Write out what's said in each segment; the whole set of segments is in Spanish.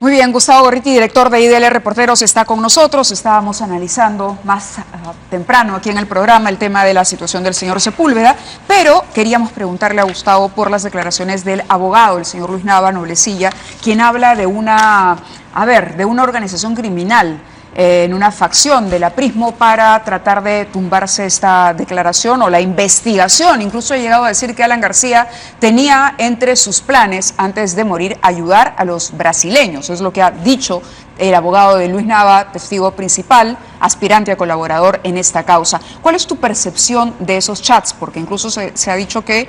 Muy bien, Gustavo Gorriti, director de IDL Reporteros, está con nosotros. Estábamos analizando más temprano aquí en el programa el tema de la situación del señor Sepúlveda, pero queríamos preguntarle a Gustavo por las declaraciones del abogado, el señor Luis Nava Noblecilla, quien habla de una organización criminal en una facción del aprismo para tratar de tumbarse esta declaración o la investigación. Incluso ha llegado a decir que Alan García tenía entre sus planes, antes de morir, ayudar a los brasileños. Es lo que ha dicho el abogado de Luis Nava, testigo principal, aspirante a colaborador en esta causa. ¿Cuál es tu percepción de esos chats? Porque incluso se ha dicho que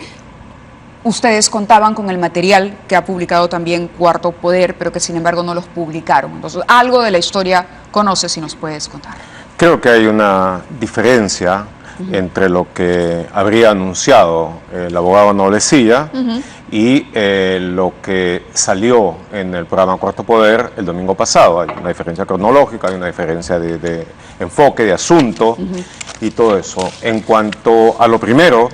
ustedes contaban con el material que ha publicado también Cuarto Poder, pero que sin embargo no los publicaron. Entonces, algo de la historia conoces, si nos puedes contar. Creo que hay una diferencia entre lo que habría anunciado el abogado Noblecilla y lo que salió en el programa Cuarto Poder el domingo pasado. Hay una diferencia cronológica, hay una diferencia de enfoque, de asunto y todo eso. En cuanto a lo primero,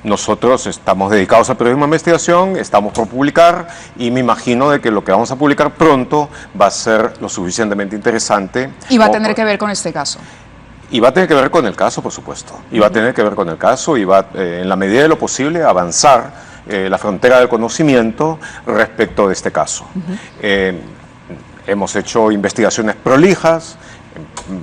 nosotros estamos dedicados al periodismo de investigación, estamos por publicar y me imagino de que lo que vamos a publicar pronto va a ser lo suficientemente interesante. ¿Y va a tener que ver con este caso? Y va a tener que ver con el caso, por supuesto. Y va a tener que ver con el caso y va, en la medida de lo posible, a avanzar la frontera del conocimiento respecto de este caso. Hemos hecho investigaciones prolijas,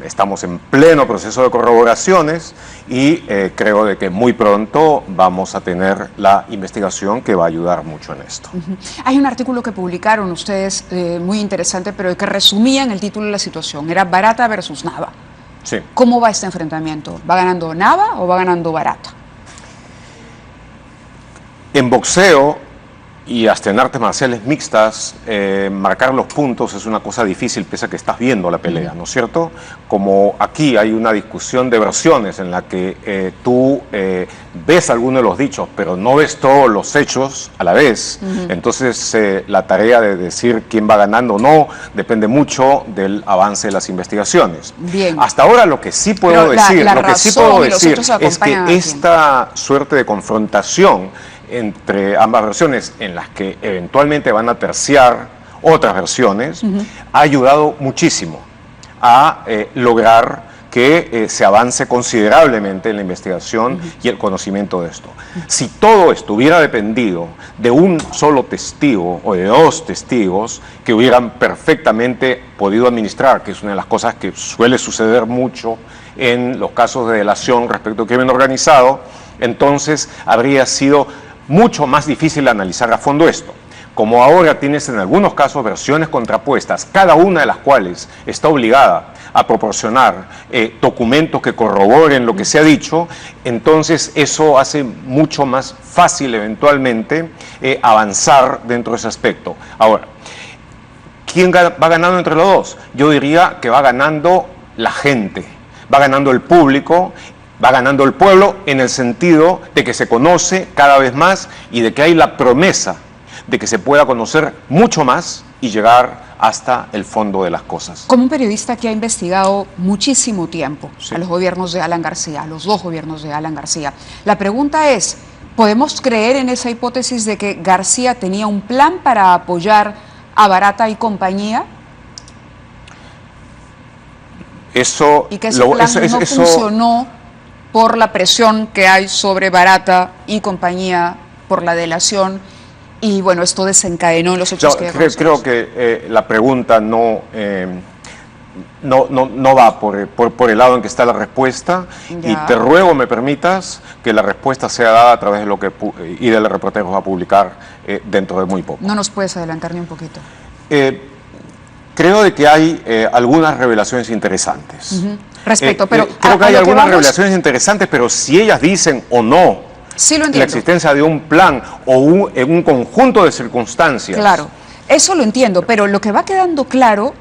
estamos en pleno proceso de corroboraciones y creo de que muy pronto vamos a tener la investigación que va a ayudar mucho en esto. Hay un artículo que publicaron ustedes muy interesante, pero que resumía en el título de la situación. Era Barata versus Nava. Sí. ¿Cómo va este enfrentamiento? ¿Va ganando Nava o va ganando Barata? En boxeo y hasta en artes marciales mixtas, marcar los puntos es una cosa difícil pese a que estás viendo la pelea, ¿no es cierto? Como aquí hay una discusión de versiones en la que tú ves algunos de los dichos, pero no ves todos los hechos a la vez, entonces la tarea de decir quién va ganando o no depende mucho del avance de las investigaciones. Bien. Hasta ahora lo que sí puedo decir, es que esta suerte de confrontación entre ambas versiones, en las que eventualmente van a terciar otras versiones, ha ayudado muchísimo a lograr que se avance considerablemente en la investigación y el conocimiento de esto. Si todo esto hubiera dependido de un solo testigo o de dos testigos que hubieran perfectamente podido administrar, que es una de las cosas que suele suceder mucho en los casos de delación respecto al crimen organizado, entonces habría sido mucho más difícil analizar a fondo esto. Como ahora tienes en algunos casos versiones contrapuestas, cada una de las cuales está obligada a proporcionar documentos que corroboren lo que se ha dicho, entonces eso hace mucho más fácil eventualmente avanzar dentro de ese aspecto. Ahora, ¿quién va ganando entre los dos? Yo diría que va ganando la gente, va ganando el público, va ganando el pueblo en el sentido de que se conoce cada vez más y de que hay la promesa de que se pueda conocer mucho más y llegar hasta el fondo de las cosas. Como un periodista que ha investigado muchísimo tiempo a los gobiernos de Alan García, a los dos gobiernos de Alan García, la pregunta es, ¿podemos creer en esa hipótesis de que García tenía un plan para apoyar a Barata y compañía? Eso, y que ese plan no funcionó por la presión que hay sobre Barata y compañía por la delación, y bueno, esto desencadenó los hechos que creo que la pregunta no va por el lado en que está la respuesta, y te ruego me permitas que la respuesta sea dada a través de lo que IDL Reporteros va a publicar dentro de muy poco. ¿No nos puedes adelantar ni un poquito? Creo de que hay algunas revelaciones interesantes. Respecto, pero creo que hay algunas revelaciones interesantes, pero si ellas dicen o no la existencia de un plan o en un conjunto de circunstancias. Claro, eso lo entiendo, pero lo que va quedando claro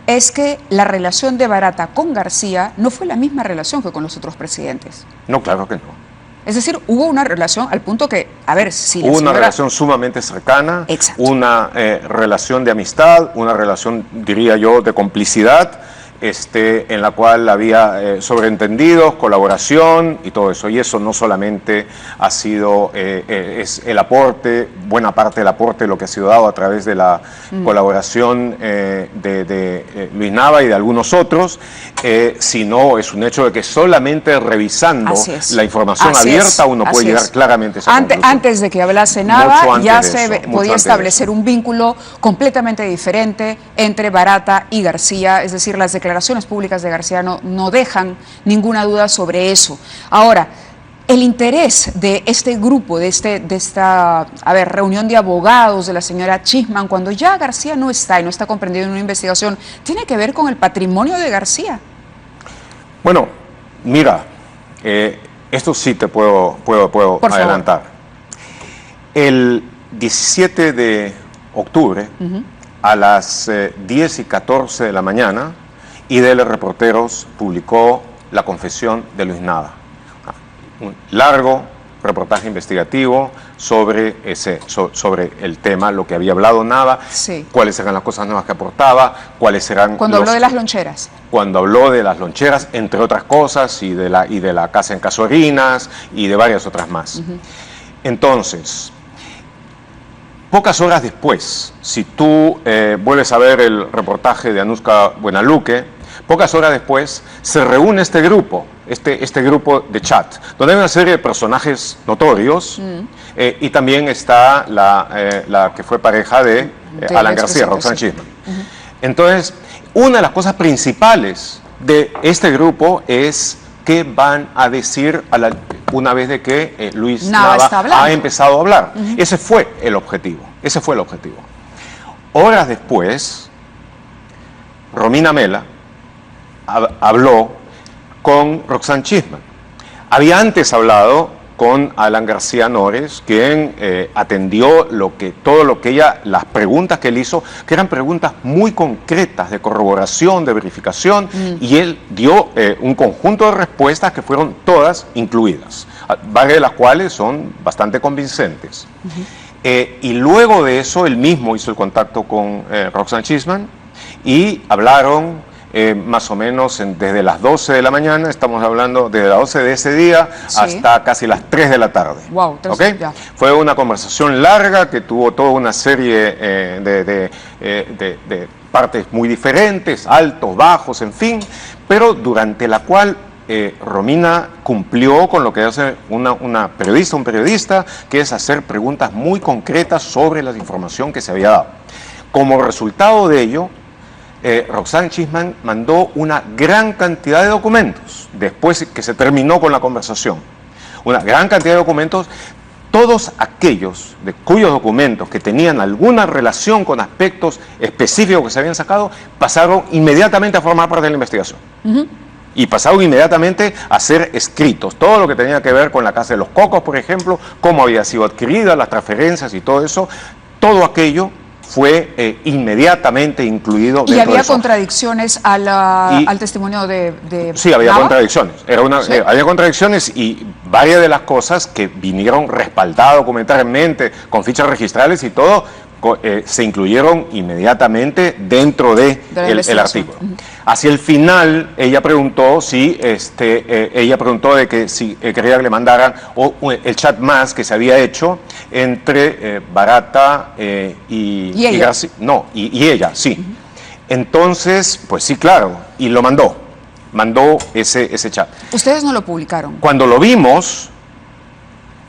es que la relación de Barata con García no fue la misma relación que con los otros presidentes. No, claro que no. Es decir, hubo una relación al punto que, a ver, si hubo una relación sumamente cercana, una relación de amistad, una relación, diría yo, de complicidad, en la cual había sobreentendidos, colaboración y todo eso. Y eso no solamente ha sido es el aporte, buena parte del aporte de lo que ha sido dado a través de la colaboración de Luis Nava y de algunos otros, sino es un hecho de que solamente revisando la información abierta uno puede llegar claramente a esa conclusión. Antes de que hablase Nava, ya se podía establecer un vínculo completamente diferente entre Barata y García, es decir, las declaraciones públicas de García no dejan ninguna duda sobre eso. Ahora, el interés de este grupo, de esta reunión de abogados de la señora Chisman, cuando ya García no está y no está comprendido en una investigación, ¿tiene que ver con el patrimonio de García? Bueno, mira, esto sí te puedo adelantar. El 17 de octubre, a las 10:14 de la mañana, IDL Reporteros publicó la confesión de Luis Nava. Un largo reportaje investigativo sobre el tema, lo que había hablado Nava, cuáles eran las cosas nuevas que aportaba, cuáles eran... Cuando habló de las loncheras. Cuando habló de las loncheras, entre otras cosas, y de la casa en Casuarinas, y de varias otras más. Entonces, pocas horas después, si tú vuelves a ver el reportaje de Anuska Buenaluque, pocas horas después se reúne este grupo de chat, donde hay una serie de personajes notorios, y también está la que fue pareja de Alan García, Roxana Chisman. Entonces, una de las cosas principales de este grupo es qué van a decir una vez de que Luis Nava ha empezado a hablar. Ese fue el objetivo. Horas después, Romina Mela habló con Roxana Chisman. Había antes hablado con Alan García Nores, quien atendió todo lo que las preguntas que él hizo, que eran preguntas muy concretas de corroboración, de verificación, y él dio un conjunto de respuestas que fueron todas incluidas, varias de las cuales son bastante convincentes. Y luego de eso, él mismo hizo el contacto con Roxana Chisman y hablaron más o menos desde las 12 de la mañana, estamos hablando desde las 12 de ese día hasta casi las 3 de la tarde. Wow, ¿Okay? Fue una conversación larga que tuvo toda una serie de partes muy diferentes, altos, bajos, en fin, pero durante la cual Romina cumplió con lo que hace un periodista, que es hacer preguntas muy concretas sobre la información que se había dado. Como resultado de ello, Roxana Chisman mandó una gran cantidad de documentos, después que se terminó con la conversación. Una gran cantidad de documentos, todos aquellos cuyos documentos que tenían alguna relación con aspectos específicos que se habían sacado, pasaron inmediatamente a formar parte de la investigación. Y pasaron inmediatamente a ser escritos. Todo lo que tenía que ver con la Casa de los Cocos, por ejemplo, cómo había sido adquirida, las transferencias y todo eso, todo aquello fue inmediatamente incluido dentro de eso. ¿Y había contradicciones al testimonio de Sí, había Nava? contradicciones. Había contradicciones, y varias de las cosas que vinieron respaldadas documentalmente con fichas registrales y todo, se incluyeron inmediatamente dentro del artículo. Hacia el final, ella preguntó si de que si quería que le mandaran el chat más que se había hecho entre Barata y García. No, y ella, sí. Entonces, pues sí, claro, y lo mandó ese chat. ¿Ustedes no lo publicaron? Cuando lo vimos,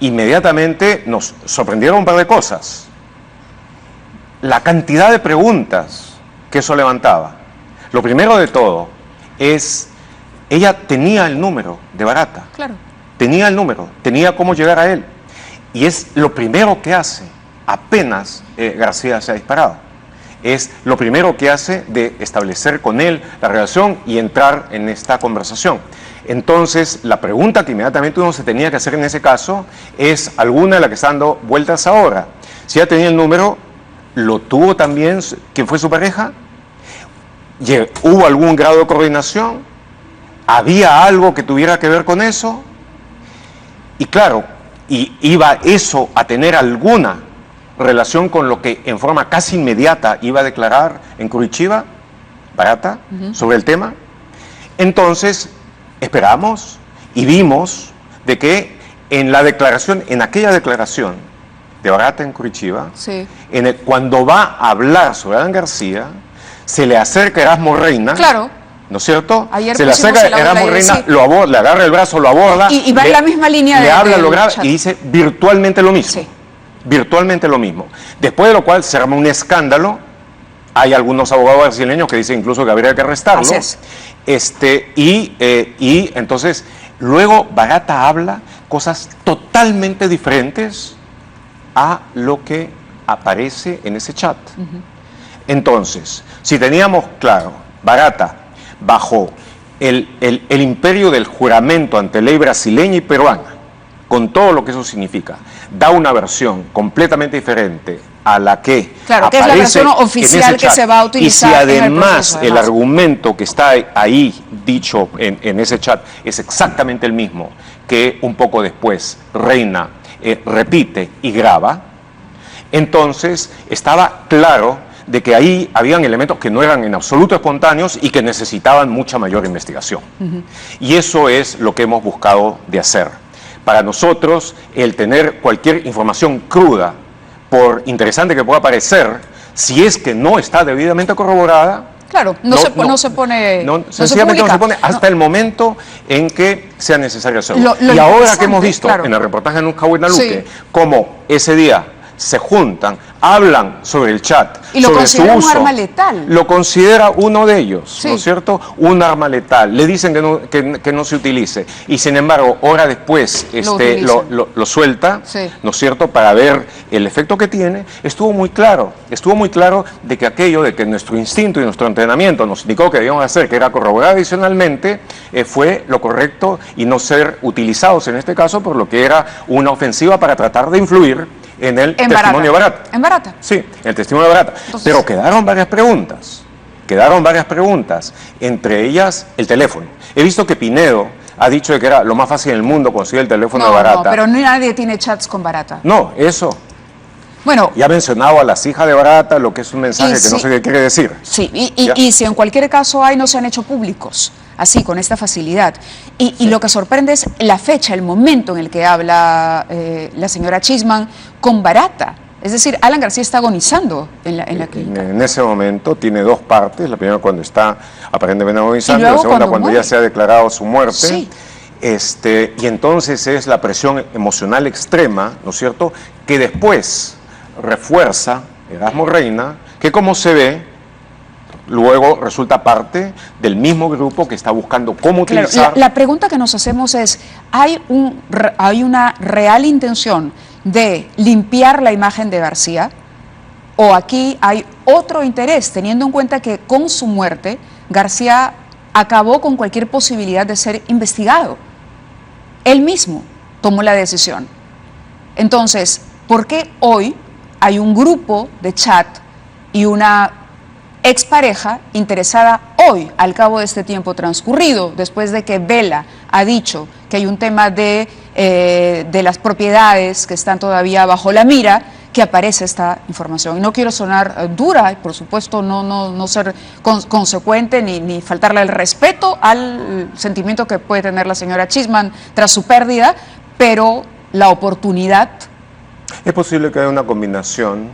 inmediatamente nos sorprendieron un par de cosas. La cantidad de preguntas que eso levantaba. Lo primero de todo es, ella tenía el número de Barata. Claro. Tenía el número, tenía cómo llegar a él. Y es lo primero que hace apenas García se ha disparado. Es lo primero que hace de establecer con él la relación y entrar en esta conversación. Entonces, la pregunta que inmediatamente uno se tenía que hacer en ese caso es alguna de las que está dando vueltas ahora. Si ella tenía el número, ¿lo tuvo también quien fue su pareja? ¿Hubo algún grado de coordinación? ¿Había algo que tuviera que ver con eso? Y claro, ¿iba eso a tener alguna relación con lo que en forma casi inmediata iba a declarar en Curitiba? Barata sobre el tema. Entonces, esperamos y vimos de que en aquella declaración de Barata en Curitiba, sí, cuando va a hablar sobre Alan García, se le acerca Erasmo Reina, claro, ¿no es cierto? Ayer se le acerca Erasmo Reina, sí, lo aborda, le agarra el brazo, lo aborda. Y va en la misma línea le habla, lo graba chat. y dice virtualmente lo mismo. Sí. Virtualmente lo mismo. Después de lo cual se arma un escándalo. Hay algunos abogados brasileños que dicen incluso que habría que arrestarlo. Así es. Y entonces, luego Barata habla cosas totalmente diferentes a lo que aparece en ese chat. Entonces, si teníamos claro, Barata, bajo el imperio del juramento ante ley brasileña y peruana, con todo lo que eso significa, da una versión completamente diferente a la que claro, que es la versión oficial que se va a utilizar. Y si además el argumento que está ahí dicho en ese chat es exactamente el mismo que un poco después Reina repite y graba, entonces estaba claro de que ahí habían elementos que no eran en absoluto espontáneos y que necesitaban mucha mayor investigación. Y eso es lo que hemos buscado de hacer. Para nosotros, el tener cualquier información cruda, por interesante que pueda parecer, si es que no está debidamente corroborada, claro, sencillamente no se pone hasta el momento en que sea necesario hacerlo. Y ahora que hemos visto en el reportaje de Nunca Luque, cómo ese día se juntan, hablan sobre el chat, y lo sobre su uso, un arma letal. Lo considera uno de ellos, ¿no es cierto? Un arma letal. Le dicen que no se utilice. Y sin embargo, hora después lo suelta, ¿no es cierto? Para ver el efecto que tiene. Estuvo muy claro de que aquello de que nuestro instinto y nuestro entrenamiento nos indicó que debíamos hacer, que era corroborar adicionalmente, fue lo correcto y no ser utilizados en este caso por lo que era una ofensiva para tratar de influir en el testimonio de Barata. ¿En Barata? Sí, en el testimonio de Barata. Entonces, pero quedaron varias preguntas, entre ellas el teléfono. He visto que Pinedo ha dicho que era lo más fácil en el mundo conseguir el teléfono de Barata. No, pero nadie tiene chats con Barata. No, eso. Bueno, ya ha mencionado a las hijas de Barata, lo que es un mensaje que no sé qué quiere decir. Sí, y si en cualquier caso no se han hecho públicos, así, con esta facilidad. Y lo que sorprende es la fecha, el momento en el que habla la señora Chisman con Barata. Es decir, Alan García está agonizando en la clínica. En ese momento tiene dos partes, la primera cuando está aparentemente agonizando, la segunda cuando ya se ha declarado su muerte. Sí. Y entonces es la presión emocional extrema, ¿no es cierto?, que después refuerza Erasmo Reina, que como se ve, luego resulta parte del mismo grupo que está buscando cómo utilizar... La pregunta que nos hacemos es, ¿hay una real intención de limpiar la imagen de García? ¿O aquí hay otro interés, teniendo en cuenta que con su muerte García acabó con cualquier posibilidad de ser investigado? Él mismo tomó la decisión. Entonces, ¿por qué hoy hay un grupo de chat y una expareja interesada hoy, al cabo de este tiempo transcurrido, después de que Vela ha dicho que hay un tema de las propiedades que están todavía bajo la mira, que aparece esta información? Y no quiero sonar dura, y por supuesto no ser consecuente ni faltarle el respeto al sentimiento que puede tener la señora Chisman tras su pérdida, pero la oportunidad... Es posible que haya una combinación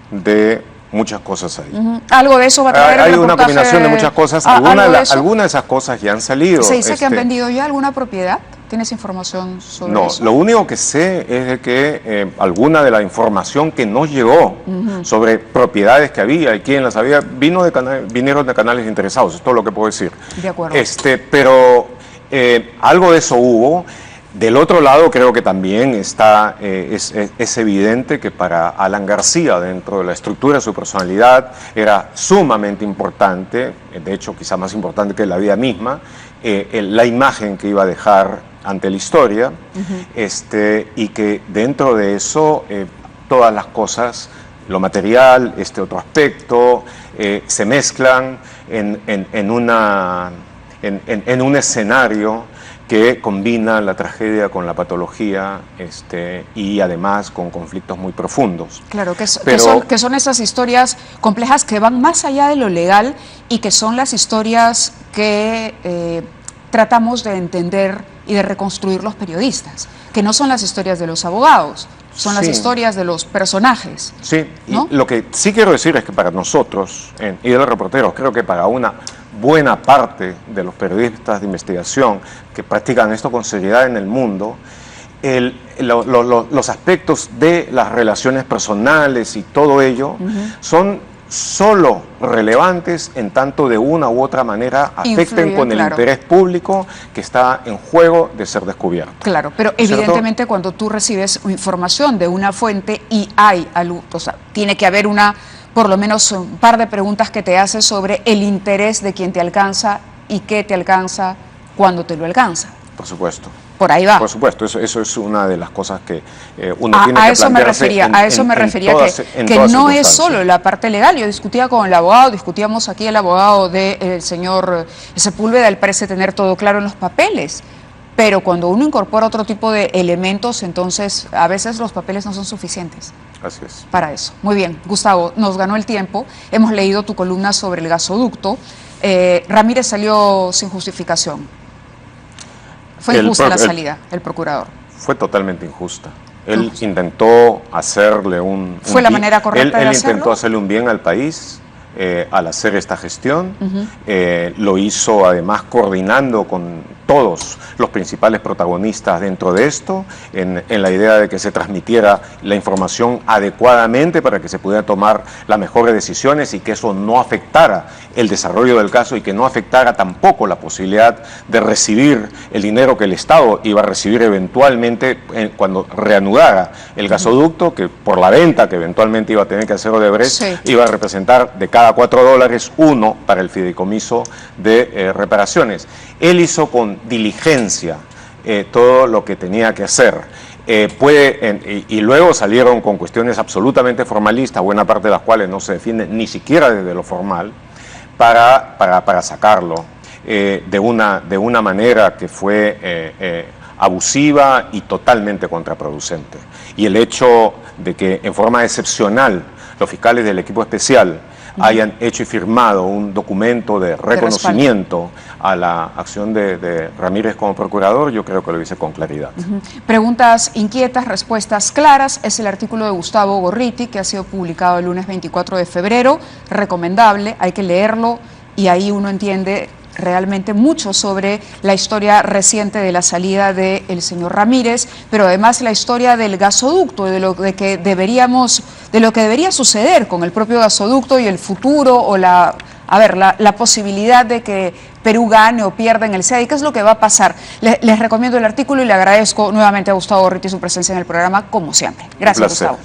de muchas cosas ahí. Algo de eso va a traer el reportaje. Hay una combinación de muchas cosas. Algunas de esas cosas ya han salido. ¿Se dice que han vendido ya alguna propiedad? ¿Tienes información sobre eso? No, lo único que sé es de que alguna de la información que nos llegó sobre propiedades que había y quién las había, vinieron de canales interesados. Es todo lo que puedo decir. De acuerdo. Pero algo de eso hubo. Del otro lado, creo que también está, es evidente que para Alan García, dentro de la estructura de su personalidad, era sumamente importante, de hecho quizá más importante que la vida misma, la imagen que iba a dejar ante la historia, y que dentro de eso todas las cosas, lo material, este otro aspecto, se mezclan en un escenario que combina la tragedia con la patología y además con conflictos muy profundos. Claro, que son esas historias complejas que van más allá de lo legal y que son las historias que tratamos de entender y de reconstruir los periodistas, que no son las historias de los abogados, son las historias de los personajes. Sí, ¿no? Y lo que sí quiero decir es que para nosotros, y de los reporteros, creo que para una buena parte de los periodistas de investigación que practican esto con seriedad en el mundo, los aspectos de las relaciones personales y todo ello son solo relevantes en tanto de una u otra manera afecten con el interés público que está en juego de ser descubierto. Claro, pero evidentemente cuando tú recibes información de una fuente y tiene que haber por lo menos un par de preguntas que te haces sobre el interés de quien te alcanza y qué te alcanza cuando te lo alcanza. Por supuesto. Por ahí va. Por supuesto, eso es una de las cosas que uno tiene que eso me refería, que no es solo la parte legal. Yo discutía con el abogado, discutíamos aquí el abogado del señor Sepúlveda, él parece tener todo claro en los papeles, pero cuando uno incorpora otro tipo de elementos, entonces a veces los papeles no son suficientes. Así es. Para eso. Muy bien, Gustavo, nos ganó el tiempo, hemos leído tu columna sobre el gasoducto. Ramírez salió sin justificación. Fue injusta la salida, el procurador. Fue totalmente injusta. Él intentó hacerle un... ¿Fue la manera correcta de hacerlo? Él intentó hacerle un bien al país al hacer esta gestión. Lo hizo además coordinando con todos los principales protagonistas dentro de esto, en la idea de que se transmitiera la información adecuadamente para que se pudiera tomar las mejores decisiones y que eso no afectara el desarrollo del caso y que no afectara tampoco la posibilidad de recibir el dinero que el Estado iba a recibir eventualmente cuando reanudara el gasoducto, que por la venta que eventualmente iba a tener que hacer Odebrecht, iba a representar de cada $4, $1 para el fideicomiso de reparaciones. Él hizo con diligencia todo lo que tenía que hacer. Y luego salieron con cuestiones absolutamente formalistas, buena parte de las cuales no se defienden ni siquiera desde lo formal, para sacarlo de una manera que fue abusiva y totalmente contraproducente. Y el hecho de que en forma excepcional los fiscales del equipo especial hayan hecho y firmado un documento de reconocimiento a la acción de Ramírez como procurador, yo creo que lo hice con claridad. Preguntas inquietas, respuestas claras. Es el artículo de Gustavo Gorriti que ha sido publicado el lunes 24 de febrero. Recomendable, hay que leerlo y ahí uno entiende realmente mucho sobre la historia reciente de la salida del señor Ramírez, pero además la historia del gasoducto, de lo que debería suceder con el propio gasoducto y el futuro o la posibilidad de que Perú gane o pierda en el CEDI. ¿Qué es lo que va a pasar? Les recomiendo el artículo y le agradezco nuevamente a Gustavo Gorriti su presencia en el programa, como siempre. Gracias, Gustavo.